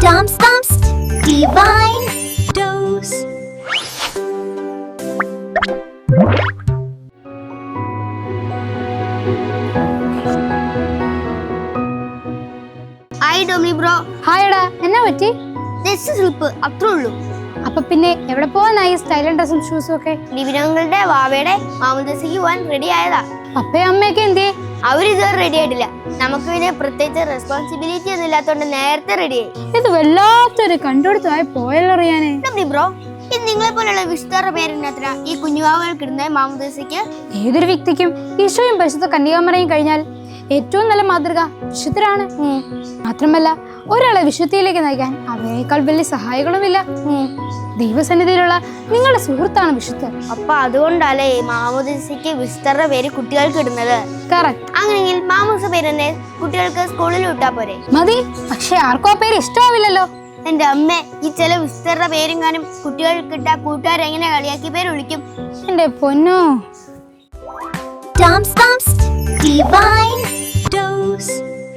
Tom's Divine Dose. Hi ഡോമി bro. ഹായടാ, എന്നാ പറ്റി? Just slip അത്രേ ഉള്ളൂ. അപ്പൊ പിന്നെ എവിടെ പോവാനായി സ്റ്റൈലും ഡ്രസ്സും ഷൂസും ഒക്കെ? ലിവിനങ്ങളുടെ വാവയുടെ മാമുദീസയ്ക്ക് പോവാൻ റെഡി ആയതാ. അപ്പയും അമ്മയൊക്കെ എന്തേ? അവരിതുവരെ റെഡി ആയിട്ടില്ല. നമുക്ക് പിന്നെ പ്രത്യേകിച്ച് റെസ്പോൺസിബിലിറ്റി ഒന്നും ഇല്ലാത്തോണ്ട് നേരത്തെ റെഡിയായി. ഇത് വല്ലാത്തൊരു കണ്ടുപിടുത്തമായി പോയല്ലറിയാനേ. ഡോമി ബ്രോ, ഇത് നിങ്ങളെ പോലുള്ള വിശുദ്ധരുടെ പേരിനത്ര ഈ കുഞ്ഞുവാവകൾക്ക് ഇടുന്ന മാമുദീസയ്ക്ക് ഏതൊരു വ്യക്തിക്കും ഈശോയും പരിശുദ്ധ കന്യകാമറിയും കഴിഞ്ഞാൽ ഏറ്റവും നല്ല മാതൃക വിശുദ്ധരാണ്. മാത്രമല്ല ഒരാളെ വിശുദ്ധിയിലേക്ക് നയിക്കാൻ അവയേക്കാൾ വലിയ സഹായികളുമില്ല. ദൈവസന്നിധിയിലുള്ള നിങ്ങളുടെ സുഹൃത്താണ് വിശുദ്ധർ. അപ്പൊ അതുകൊണ്ടല്ലേ മാമുദീസയ്ക്ക് വിശുദ്ധരുടെ പേര് കുട്ടികൾക്ക് ഇടുന്നത്? കറക്റ്റ്. അങ്ങനെയെങ്കിൽ മാമുദീസ പേര് കുട്ടികൾക്ക് സ്കൂളിൽ വിട്ടാ പോരെ? മതി. പക്ഷെ ആർക്കും ആ പേര് ഇഷ്ടമാവില്ലല്ലോ. എന്റെ അമ്മ, ഈ ചില വിശുദ്ധരുടെ പേരെങ്ങാനും കുട്ടികൾക്ക് ഇട്ട കൂട്ടുകാരെങ്ങനെ കളിയാക്കി പേര് വിളിക്കും? എന്റെ പൊന്നോ. Tom's Divine